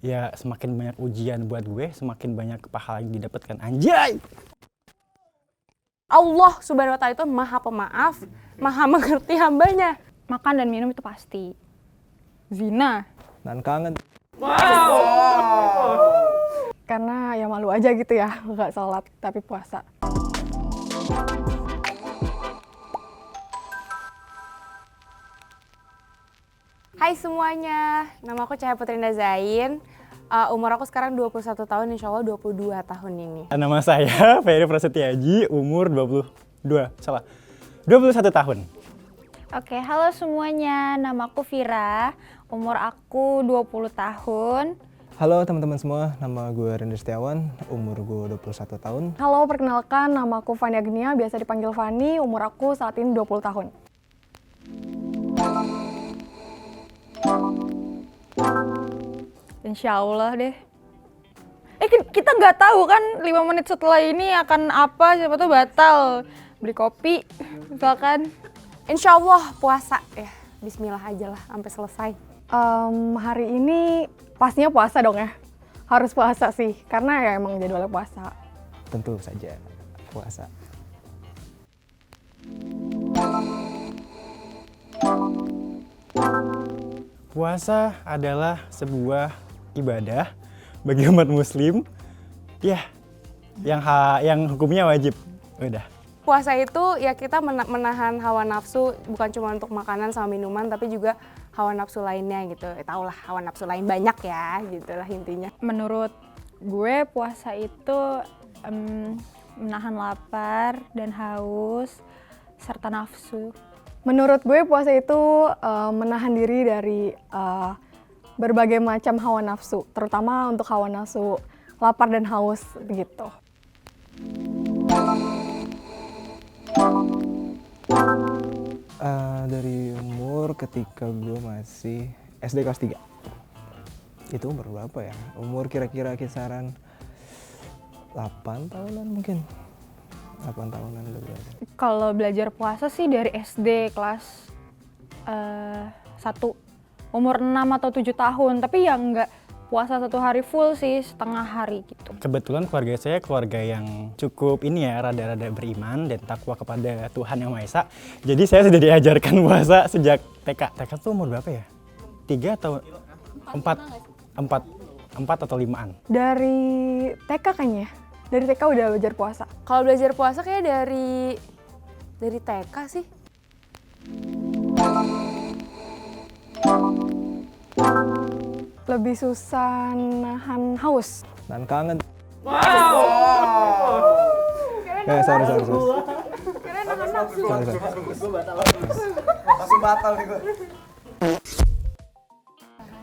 Ya semakin banyak ujian buat gue, semakin banyak pahala yang didapatkan. Anjay! Allah Subhanahu wa Ta'ala itu maha pemaaf, maha mengerti hambanya. Makan dan minum itu pasti. Zina. Dan kangen. Karena ya malu aja gitu ya, nggak sholat tapi puasa. Hai semuanya, nama aku Cahaya Putrinda Zain. Umur aku sekarang 21 tahun, insya Allah 22 tahun ini. Nama saya Ferry Prasetyaji, umur 21 tahun. Oke, halo semuanya. Nama aku Vira. Umur aku 20 tahun. Halo teman-teman semua, nama gue Rendy Setiawan, umur gue 21 tahun. Halo, perkenalkan nama aku Fani Agnia, biasa dipanggil Fani, umur aku saat ini 20 tahun. Insya Allah deh. Kita nggak tahu kan 5 menit setelah ini akan apa, siapa tuh batal. Beli kopi, misalkan. Insya Allah puasa ya, bismillah aja lah sampai selesai. Hari ini pastinya puasa dong ya, harus puasa sih, karena ya emang jadwalnya puasa. Tentu saja puasa. Puasa adalah sebuah ibadah bagi umat muslim. Ya, yang hukumnya wajib. Udah. Puasa itu ya kita menahan hawa nafsu, bukan cuma untuk makanan sama minuman, tapi juga hawa nafsu lainnya gitu. Tau lah hawa nafsu lain banyak ya, gitulah intinya. Menurut gue puasa itu menahan lapar dan haus serta nafsu. Menurut gue puasa itu menahan diri dari berbagai macam hawa nafsu, terutama untuk hawa nafsu lapar dan haus begitu. Dari umur ketika gue masih SD kelas 3. Itu umur berapa ya? Umur kira-kira kisaran 8 tahunan mungkin. 8 tahunan lebih. Kalau belajar puasa sih dari SD kelas 1, umur 6 atau 7 tahun, tapi ya nggak puasa 1 hari full sih, setengah hari gitu. Kebetulan keluarga saya keluarga yang cukup ini ya, rada-rada beriman dan takwa kepada Tuhan Yang Maha Esa. Jadi saya sudah diajarkan puasa sejak TK. TK tuh umur berapa ya? 3 atau 4 atau 5-an. Dari TK kayaknya, dari TK udah belajar puasa. Kalau belajar puasa kayak dari TK sih. Lebih susah nahan haus. Dan kangen. Sorry. Karena nahan nafsu. Sorry. Langsung batal nih gue.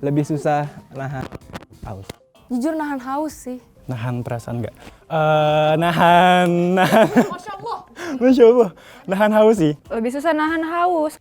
Lebih susah nahan haus. Jujur nahan haus sih. Nahan perasaan enggak? Nahan. Masya Allah. Masya Allah. Nahan haus sih. Lebih susah nahan haus.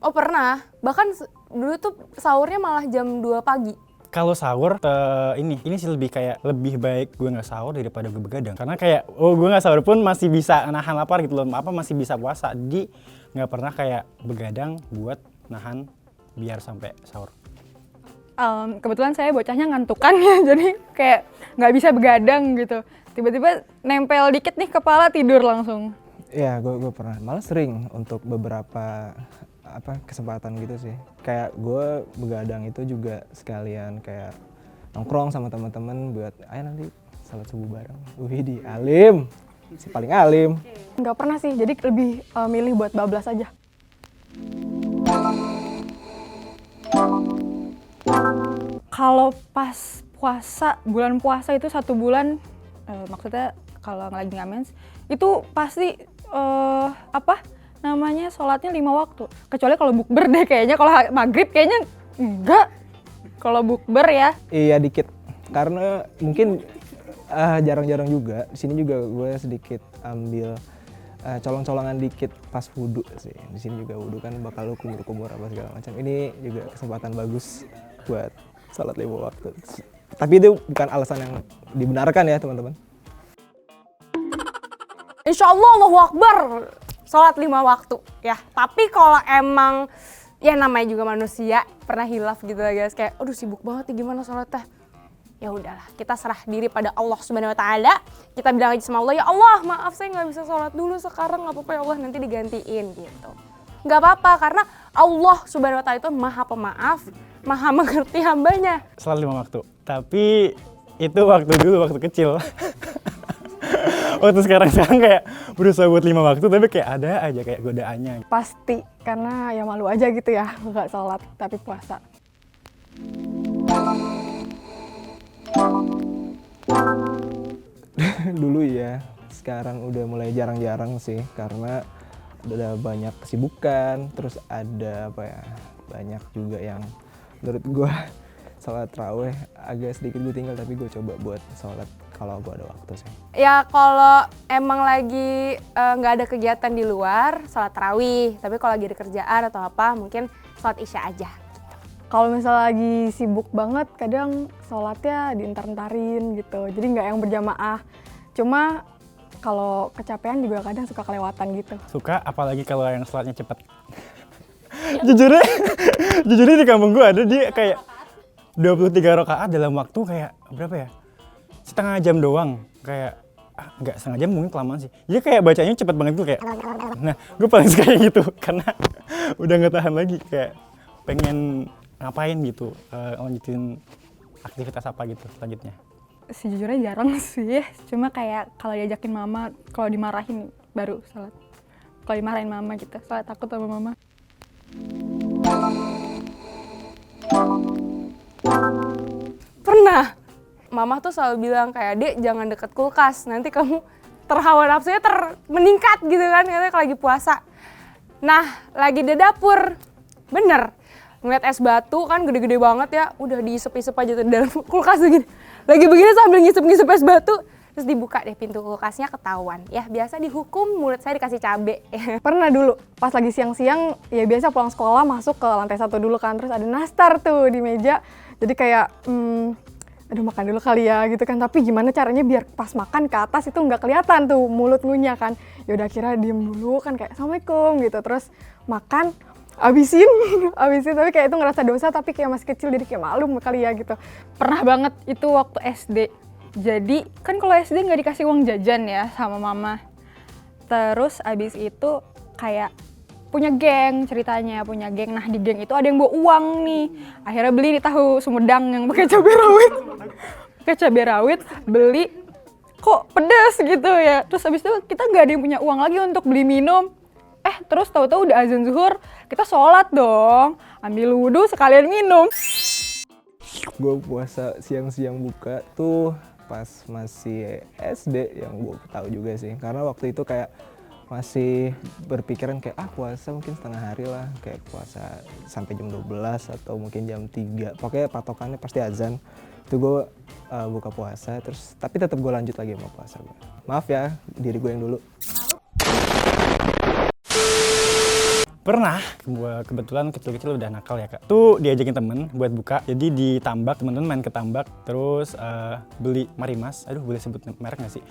Oh pernah, bahkan dulu tuh sahurnya malah jam 2 pagi. Kalau sahur, ini sih lebih baik gue nggak sahur daripada gue begadang. Karena kayak, gue nggak sahur pun masih bisa nahan lapar gitu loh. Masih bisa puasa. Jadi nggak pernah kayak begadang buat nahan biar sampai sahur. Kebetulan saya bocahnya ngantukan ya, jadi kayak nggak bisa begadang gitu. Tiba-tiba nempel dikit nih kepala, tidur langsung. Iya, gue pernah. Malah sering untuk beberapa kesempatan gitu sih. Kayak gue begadang itu juga sekalian kayak nongkrong sama teman-teman buat ayo nanti salat subuh bareng. Widih, alim. Si paling alim. Nggak pernah sih, jadi lebih milih buat bablas aja. Kalau pas puasa, bulan puasa itu 1 bulan, maksudnya kalau lagi nggak mens, itu pasti sholatnya 5 waktu. Kecuali kalau bukber deh kayaknya, kalau maghrib kayaknya enggak. Kalau bukber ya. Iya dikit, karena mungkin jarang-jarang juga. Di sini juga gue sedikit ambil colong-colongan dikit pas wudhu sih. Di sini juga wudhu kan bakal lu kumur-kumur apa segala macam. Ini juga kesempatan bagus buat sholat 5 waktu. Tapi itu bukan alasan yang dibenarkan ya teman-teman. Insya Allah, Allahu Akbar. sholat 5 waktu ya. Tapi kalau emang ya namanya juga manusia pernah hilaf gitu lah guys, kayak aduh sibuk banget nih gimana sholatnya, ya udahlah kita serah diri pada Allah Subhanahu Wa Taala. Kita bilang aja sama Allah, ya Allah maaf saya nggak bisa sholat dulu sekarang, nggak apa-apa ya Allah nanti digantiin gitu. Nggak apa-apa karena Allah Subhanahu Wa Taala itu maha pemaaf, maha mengerti hambanya. Sholat 5 waktu. Tapi itu waktu dulu, waktu kecil. Waktu sekarang kayak berusaha buat 5 waktu, tapi kayak ada aja kayak godaannya. Pasti, karena ya malu aja gitu ya, nggak sholat tapi puasa. Dulu ya, sekarang udah mulai jarang-jarang sih, karena udah banyak kesibukan, terus ada apa ya, banyak juga yang menurut gue sholat raweh agak sedikit gue tinggal, tapi gue coba buat sholat kalau gue ada waktu sih. Ya kalau emang lagi nggak ada kegiatan di luar, sholat tarawih. Tapi kalau lagi ada kerjaan atau apa, mungkin sholat isya aja. Kalau misalnya lagi sibuk banget, kadang sholatnya diintar-intarin gitu, jadi nggak yang berjamaah. Cuma kalau kecapean juga kadang suka kelewatan gitu. Suka, apalagi kalau yang sholatnya cepet. Jujurnya di kampung gue ada dia kayak 23 rakaat dalam waktu kayak berapa ya? Setengah jam doang, kayak nggak setengah jam mungkin kelamaan sih. Jadi kayak bacanya cepet banget tuh kayak. Nah, gue paling suka yang gitu karena udah nggak tahan lagi, kayak pengen ngapain gitu, lanjutin aktivitas apa gitu selanjutnya. Sejujurnya jarang sih, cuma kayak kalau diajakin mama, kalau dimarahin baru sholat. Kalau dimarahin mama gitu, soalnya takut sama mama. Pernah. Mama tuh selalu bilang kayak, Dek jangan deket kulkas, nanti kamu terhawa nafsunya meningkat gitu kan, katanya kalau lagi puasa. Nah, lagi di dapur, bener. Ngeliat es batu kan gede-gede banget ya, udah diisep-isep aja tuh di dalam kulkas begini. Lagi begini sambil ngisep-ngisep es batu, terus dibuka deh pintu kulkasnya ketahuan. Ya biasa dihukum, mulut saya dikasih cabe. Pernah dulu, pas lagi siang-siang, ya biasa pulang sekolah masuk ke lantai 1 dulu kan, terus ada nastar tuh di meja. Jadi kayak, aduh makan dulu kali ya gitu kan, tapi gimana caranya biar pas makan ke atas itu nggak kelihatan tuh mulut ngunyah kan. Ya udah akhirnya diem dulu kan kayak assalamualaikum gitu, terus makan, abisin tapi kayak itu ngerasa dosa, tapi kayak masih kecil jadi kayak malu kali ya gitu. Pernah banget itu waktu SD. Jadi kan kalau SD nggak dikasih uang jajan ya sama mama. Terus abis itu kayak punya geng ceritanya, punya geng. Nah di geng itu ada yang bawa uang nih. Akhirnya beli di tahu Sumedang yang pakai cabai rawit. Pakai cabai rawit, beli kok pedas gitu ya. Terus abis itu kita nggak ada yang punya uang lagi untuk beli minum. Terus tahu-tahu udah azan zuhur, kita sholat dong. Ambil wudhu sekalian minum. Gue puasa siang-siang buka tuh pas masih SD, yang gue tahu juga sih, karena waktu itu kayak masih berpikiran kayak puasa mungkin setengah hari lah, kayak puasa sampai jam 12 atau mungkin jam 3, pokoknya patokannya pasti azan itu gue buka puasa. Terus tapi tetap gue lanjut lagi sama puasa gue. Maaf ya diri gue yang dulu. Pernah, gue kebetulan kecil-kecil udah nakal ya kak. Tuh diajakin temen buat buka, jadi di tambak, temen-temen main ke tambak, terus beli Marimas, aduh boleh sebut merek gak sih?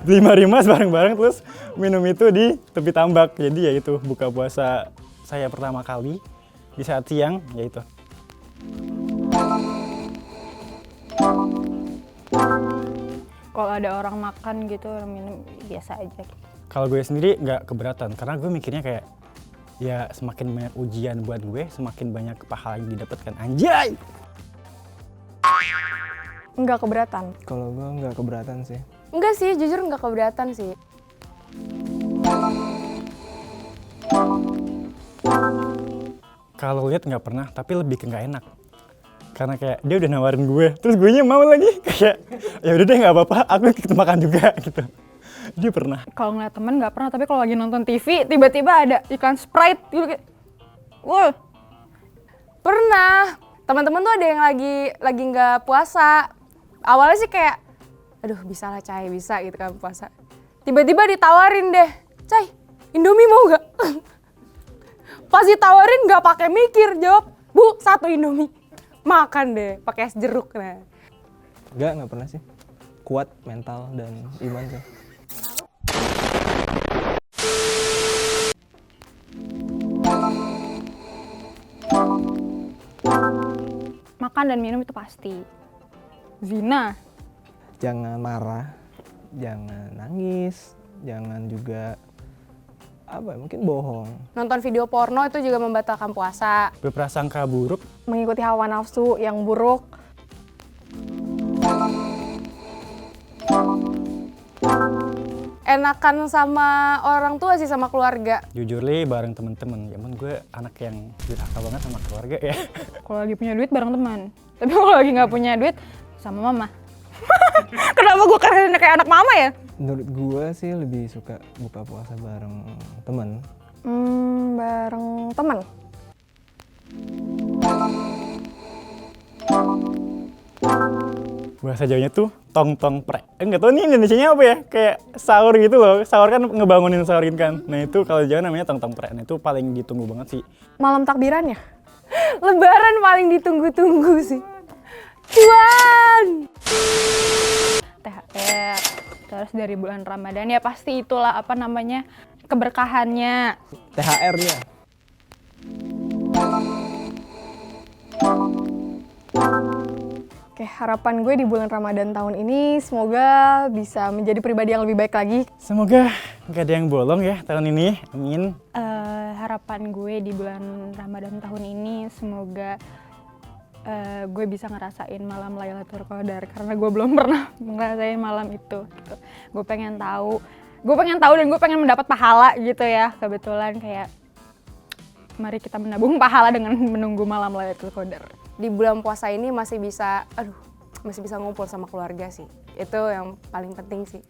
Beli Marimas bareng-bareng, terus minum itu di tepi tambak. Jadi ya itu, buka puasa saya pertama kali di saat siang, ya itu. Kalau ada orang makan gitu, orang minum biasa aja gitu. Kalau gue sendiri nggak keberatan, karena gue mikirnya kayak ya semakin banyak ujian buat gue, semakin banyak pahala yang didapatkan. Anjay! Nggak keberatan. Kalau gue nggak keberatan sih. Enggak sih, jujur nggak keberatan sih. Kalau lihat nggak pernah, tapi lebih ke nggak enak. Karena kayak dia udah nawarin gue, terus gue nya mau lagi kayak ya udah deh nggak apa-apa, aku ikut makan juga gitu. Dia pernah. Kalau ngeliat temen nggak pernah, tapi kalau lagi nonton TV tiba-tiba ada iklan Sprite gitu kayak, wow. Pernah. Teman-teman tuh ada yang lagi nggak puasa. Awalnya sih kayak, aduh bisa lah Cai, bisa gitu kan puasa. Tiba-tiba ditawarin deh, Cai, Indomie mau nggak? Pas ditawarin nggak pakai mikir, jawab, Bu, 1 Indomie. Makan deh, pakai es jeruk. Nah. Nggak pernah sih. Kuat mental dan iman sih. makan dan minum itu pasti. Zina. Jangan marah, jangan nangis, jangan juga mungkin bohong. Nonton video porno itu juga membatalkan puasa. Berprasangka buruk, Mengikuti hawa nafsu yang buruk. Enakan sama orang tua sih, sama keluarga. jujur li bareng temen-temen. Ya ampun, gue anak yang durhaka banget sama keluarga ya. Kalau lagi punya duit bareng teman. Tapi kalau lagi nggak punya duit sama mama. Kenapa gue keren kayak anak mama ya? Menurut gue sih lebih suka buka puasa bareng teman. Bareng teman. Bahasa Jawanya tuh tong-tong prek. Enggak tahu nih Indonesianya apa ya, kayak sahur gitu loh. Sahur kan ngebangunin sahurin kan. Nah itu kalau Jawa namanya tong-tong prek. Nah itu paling ditunggu banget sih. Malam takbirannya. Lebaran paling ditunggu-tunggu sih. Cuan! THR. Terus dari bulan Ramadan ya pasti itulah apa namanya keberkahannya. THR-nya. Oke, harapan gue di bulan Ramadan tahun ini semoga bisa menjadi pribadi yang lebih baik lagi. Semoga nggak ada yang bolong ya tahun ini. Amin. Harapan gue di bulan Ramadan tahun ini semoga gue bisa ngerasain malam Lailatul Qadar karena gue belum pernah ngerasain malam itu gitu. Gue pengen tahu dan gue pengen mendapat pahala gitu ya. Kebetulan kayak mari kita menabung pahala dengan menunggu malam Lailatul Qadar. Di bulan puasa ini masih bisa ngumpul sama keluarga sih. Itu yang paling penting sih.